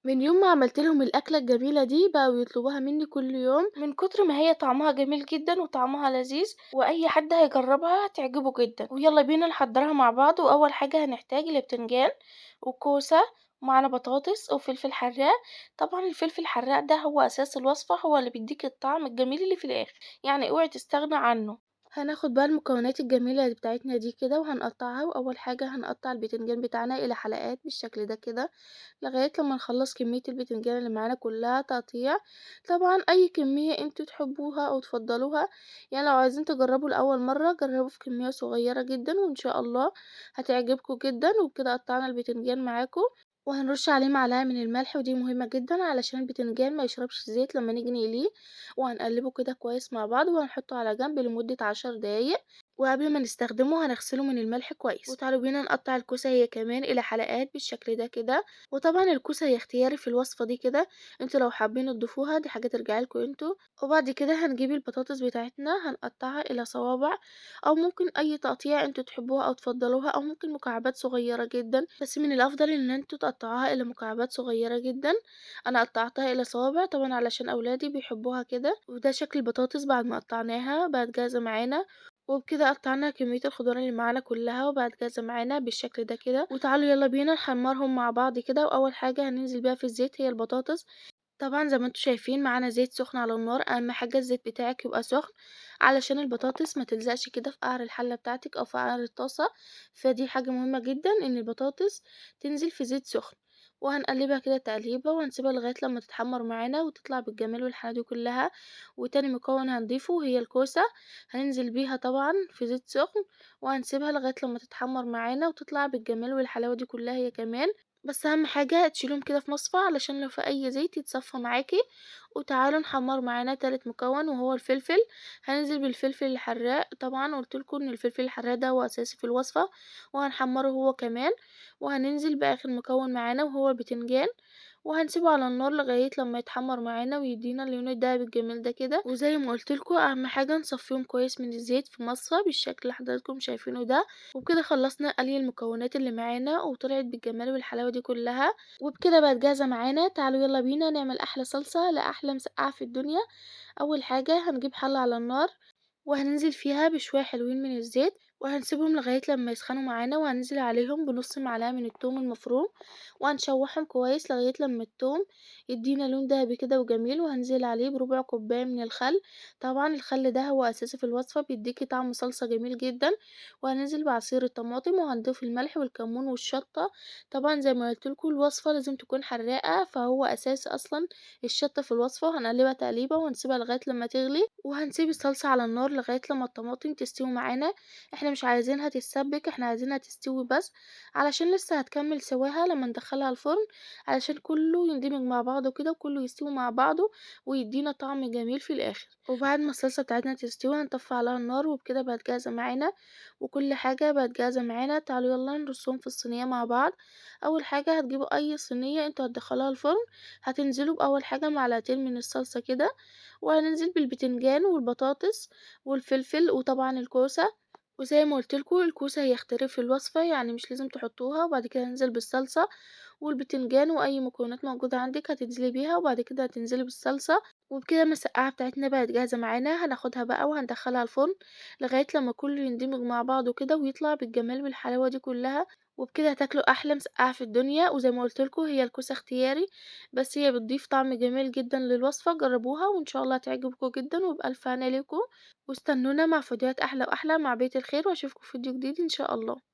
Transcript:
من يوم ما عملت لهم الأكلة الجميلة دي بقوا يطلبوها مني كل يوم من كتر ما هي طعمها جميل جدا وطعمها لذيذ، وأي حد هيجربها هتعجبه جدا. ويلا بينا نحضرها مع بعض. وأول حاجة هنحتاج البتنجان وكوسة ومعانا بطاطس وفلفل حراق. طبعا الفلفل الحراق ده هو أساس الوصفة، هو اللي بيديك الطعم الجميل اللي في الآخر، يعني اوعي تستغنى عنه. هناخد بقى المكونات الجميلة بتاعتنا دي كده وهنقطعها. وأول حاجة هنقطع البتنجان بتاعنا إلى حلقات بالشكل ده كده لغاية لما نخلص كمية البتنجان اللي معانا كلها تقطيع. طبعا أي كمية انتوا تحبوها أو تفضلوها، يعني لو عايزين تجربوا لأول مرة جربوا في كمية صغيرة جدا وإن شاء الله هتعجبكم جدا. وبكده قطعنا البتنجان معاكم وهنرش عليه معلقة من الملح، ودي مهمة جدا علشان البتنجان ما يشربش زيت لما نيجي نقليه. وهنقلبه كده كويس مع بعض وهنحطه على جنب لمدة 10 دقايق. وقبل ما نستخدمه هنغسله من الملح كويس. وتعالوا بينا نقطع الكوسة هي كمان إلى حلقات بالشكل ده كده. وطبعا الكوسة هي اختياري في الوصفة دي كده، انتوا لو حابين تضيفوها دي حاجة ترجعلكوا انتوا. وبعد كده هنجيب البطاطس بتاعتنا هنقطعها إلى صوابع، أو ممكن أي تقطيع انتوا تحبوها أو تفضلوها، أو ممكن مكعبات صغيرة جدا، بس من الأفضل إن انتوا تقطعوها إلى مكعبات صغيرة جدا. أنا قطعتها إلى صوابع طبعا علشان أولادي بيحبوها كده. وده شكل البطاطس بعد ما قطعناها بقت جاهزة معانا. وبكده قطعنا كمية الخضار اللي معانا كلها وبقت جاهزة معانا بالشكل ده كده. وتعالوا يلا بينا نحمرهم مع بعض كده. وأول حاجة هننزل بيها في الزيت هي البطاطس. طبعا زي ما انتوا شايفين معانا زيت سخن على النار. أهم حاجة الزيت بتاعك يبقى سخن علشان البطاطس ما تلزقش كده في قعر الحلة بتاعتك أو في قعر الطاسة. فدي حاجة مهمة جدا إن البطاطس تنزل في زيت سخن. وهنقلبها كده تقليبة وهنسيبها لغاية لما تتحمر معانا وتطلع بالجمال والحلاوة دي كلها. وتاني مكون هنضيفه هي الكوسة، هننزل بيها طبعا في زيت سخن وهنسيبها لغاية لما تتحمر معانا وتطلع بالجمال والحلاوة دي كلها هي كمان. بس اهم حاجة تشيلهم كده في مصفى علشان لو في اي زيت يتصفى معاكي. وتعالوا نحمر معانا تالت مكون وهو الفلفل. هننزل بالفلفل الحراق، طبعا قلتلكوا ان الفلفل الحراق ده هو اساسي في الوصفة، وهنحمره هو كمان. وهننزل باخر مكون معانا وهو البتنجان، وهنسيبه على النار لغاية لما يتحمر معانا ويدينا اللون الدهبي الجميل ده كده. وزي ما قلتلكوا اهم حاجة نصفيهم كويس من الزيت في مصفى بالشكل اللي حضراتكم شايفينه ده. وبكده خلصنا قلي المكونات اللي معانا وطلعت بالجمال والحلاوة دي كلها. وبكده بقت جاهزة معانا. تعالوا يلا بينا نعمل احلى صلصة لاحلى مسقعة في الدنيا. اول حاجة هنجيب حلة على النار وهننزل فيها بشوية حلوين من الزيت وهنسيبهم لغاية لما يسخنوا معانا. وهننزل عليهم بنص معلقة من التوم المفروم وهنشوحهم كويس لغاية لما التوم يدينا لون دهبي كده وجميل. وهنزل عليه بربع كوباية من الخل. طبعا الخل ده هو اساسي في الوصفة بيديكي طعم صلصة جميل جدا. وهننزل بعصير الطماطم وهنضيف الملح والكمون والشطة. طبعا زي ما قلتلكوا الوصفة لازم تكون حراقة فهو اساسي اصلا الشطة في الوصفة. وهنقلبها تقليبة وهنسيبها لغاية لما تغلي. وهنسيب الصلصة على النار لغاية لما الطماطم تستوي معانا. احنا مش عايزينها تتسبك، احنا عايزينها تستوي بس علشان لسه هتكمل سواها لما ندخلها الفرن، علشان كله يندمج مع بعضه كده وكله يستوي مع بعضه ويدينا طعم جميل في الاخر. وبعد ما الصلصة بتاعتنا تستوي هنطفي عليها النار وبكده بقت جاهزة معانا. وكل حاجة بقت جاهزة معانا. تعالوا يلا نرصهم في الصينية مع بعض. اول حاجة هتجيبوا اي صينية انتوا هتدخلوها الفرن، هتنزلوا باول حاجة معلقتين من الصلصة كده. وهننزل بالبتنجان والبطاطس والفلفل وطبعا الكوسة. وزي ما قلتلكوا الكوسة هي اختياري في الوصفة، يعني مش لازم تحطوها. وبعد كده هننزل بالصلصة والبتنجان واي مكونات موجودة عندك هتنزلي بيها وبعد كده هتنزلي بالصلصة. وبكده المسقعة بتاعتنا بقت جاهزة معانا. هناخدها بقى وهندخلها الفرن لغاية لما كله يندمج مع بعضه كده ويطلع بالجمال والحلاوة دي كلها. وبكده هتاكلوا احلى مسقعة في الدنيا. وزي ما قلتلكوا هي الكوسة اختياري بس هي بتضيف طعم جميل جدا للوصفة. جربوها وان شاء الله هتعجبكم جدا وبألف هنا ليكم. واستنونا مع فيديوهات احلى واحلى مع بيت الخير واشوفكم في فيديو جديد ان شاء الله.